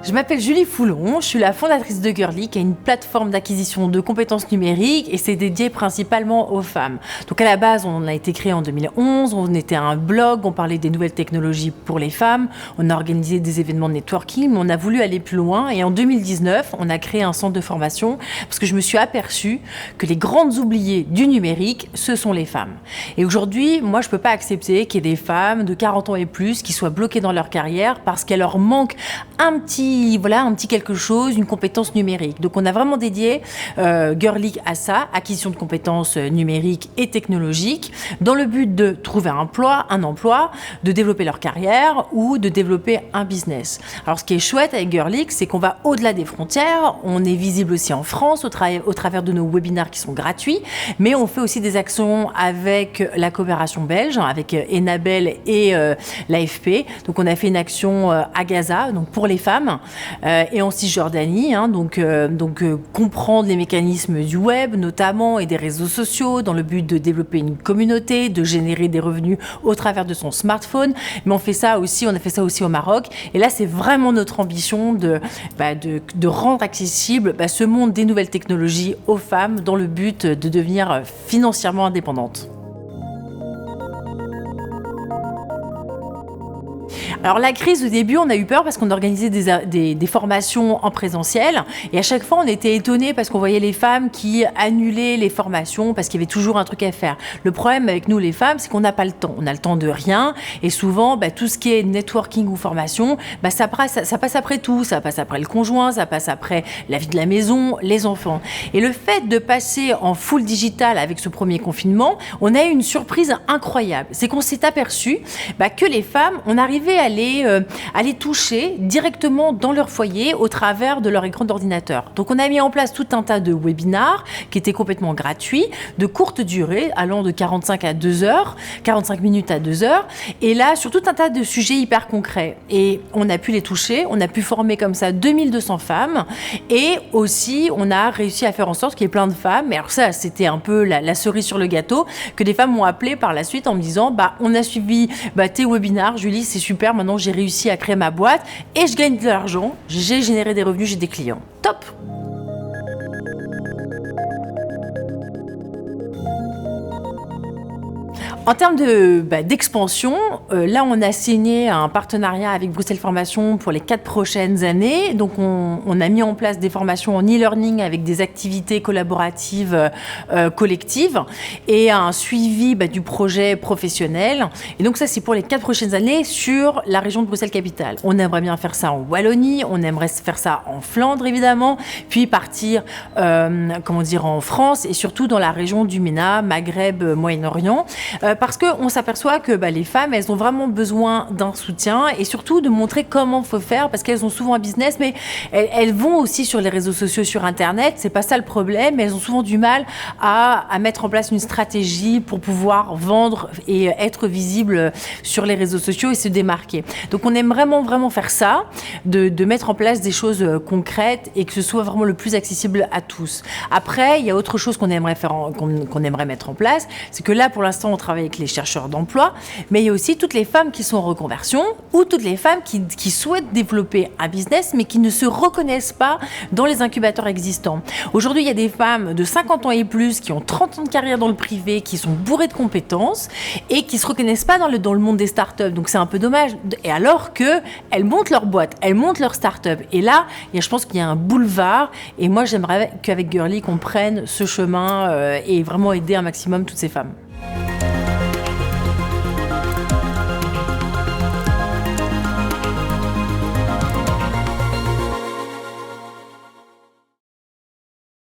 Je m'appelle Julie Foulon, je suis la fondatrice de Girly, qui est une plateforme d'acquisition de compétences numériques et c'est dédié principalement aux femmes. Donc à la base, on a été créé en 2011, on était un blog, on parlait des nouvelles technologies pour les femmes, on a organisé des événements de networking, mais on a voulu aller plus loin et en 2019, on a créé un centre de formation parce que je me suis aperçue que les grandes oubliées du numérique, ce sont les femmes. Et aujourd'hui, moi, je ne peux pas accepter qu'il y ait des femmes de 40 ans et plus qui soient bloquées dans leur carrière parce qu'elle leur manque un petit quelque chose, une compétence numérique. Donc on a vraiment dédié Girly à ça, acquisition de compétences numériques et technologiques, dans le but de trouver un emploi, de développer leur carrière ou de développer un business. Alors ce qui est chouette avec Girly, c'est qu'on va au-delà des frontières, on est visible aussi en France au travers de nos webinaires qui sont gratuits, mais on fait aussi des actions avec la coopération belge, avec Enabel et l'AFP. Donc on a fait une action à Gaza, donc pour les femmes, et en Cisjordanie, comprendre les mécanismes du web notamment et des réseaux sociaux dans le but de développer une communauté, de générer des revenus au travers de son smartphone. Mais on a fait ça aussi au Maroc. Et là, c'est vraiment notre ambition de rendre accessible ce monde des nouvelles technologies aux femmes dans le but de devenir financièrement indépendantes. Alors la crise au début, on a eu peur parce qu'on organisait des formations en présentiel et à chaque fois on était étonnés parce qu'on voyait les femmes qui annulaient les formations parce qu'il y avait toujours un truc à faire. Le problème avec nous les femmes, c'est qu'on n'a pas le temps. On a le temps de rien et souvent tout ce qui est networking ou formation, ça passe après tout. Ça passe après le conjoint, ça passe après la vie de la maison, les enfants. Et le fait de passer en full digital avec ce premier confinement, on a eu une surprise incroyable. C'est qu'on s'est aperçu que les femmes, on arrivait à les toucher directement dans leur foyer au travers de leur écran d'ordinateur. Donc on a mis en place tout un tas de webinars qui étaient complètement gratuits, de courte durée, allant de 45 minutes à 2 heures, et là sur tout un tas de sujets hyper concrets. Et on a pu les toucher, on a pu former comme ça 2200 femmes, et aussi on a réussi à faire en sorte qu'il y ait plein de femmes, mais alors ça c'était un peu la cerise sur le gâteau, que des femmes m'ont appelé par la suite en me disant on a suivi tes webinars, Julie, c'est super, maintenant j'ai réussi à créer ma boîte et je gagne de l'argent, j'ai généré des revenus, j'ai des clients. Top! En termes d'expansion, là, on a signé un partenariat avec Bruxelles Formation pour les 4 prochaines années. Donc, on a mis en place des formations en e-learning avec des activités collaboratives collectives et un suivi du projet professionnel. Et donc, ça, c'est pour les 4 prochaines années sur la région de Bruxelles-Capitale. On aimerait bien faire ça en Wallonie, on aimerait faire ça en Flandre, évidemment, puis partir en France et surtout dans la région du MENA, Maghreb, Moyen-Orient. Parce qu'on s'aperçoit que les femmes, elles ont vraiment besoin d'un soutien et surtout de montrer comment il faut faire parce qu'elles ont souvent un business, mais elles vont aussi sur les réseaux sociaux, sur Internet. C'est pas ça le problème, mais elles ont souvent du mal à mettre en place une stratégie pour pouvoir vendre et être visible sur les réseaux sociaux et se démarquer. Donc on aime vraiment faire ça, de mettre en place des choses concrètes et que ce soit vraiment le plus accessible à tous. Après, il y a autre chose qu'on aimerait mettre en place, c'est que là, pour l'instant, on travaille avec les chercheurs d'emploi, mais il y a aussi toutes les femmes qui sont en reconversion ou toutes les femmes qui souhaitent développer un business mais qui ne se reconnaissent pas dans les incubateurs existants. Aujourd'hui, il y a des femmes de 50 ans et plus qui ont 30 ans de carrière dans le privé, qui sont bourrées de compétences et qui ne se reconnaissent pas dans le monde des startups. Donc, c'est un peu dommage. Et alors qu'elles montent leur boîte, elles montent leur startup. Et là, je pense qu'il y a un boulevard et moi, j'aimerais qu'avec Girly, qu'on prenne ce chemin et vraiment aider un maximum toutes ces femmes.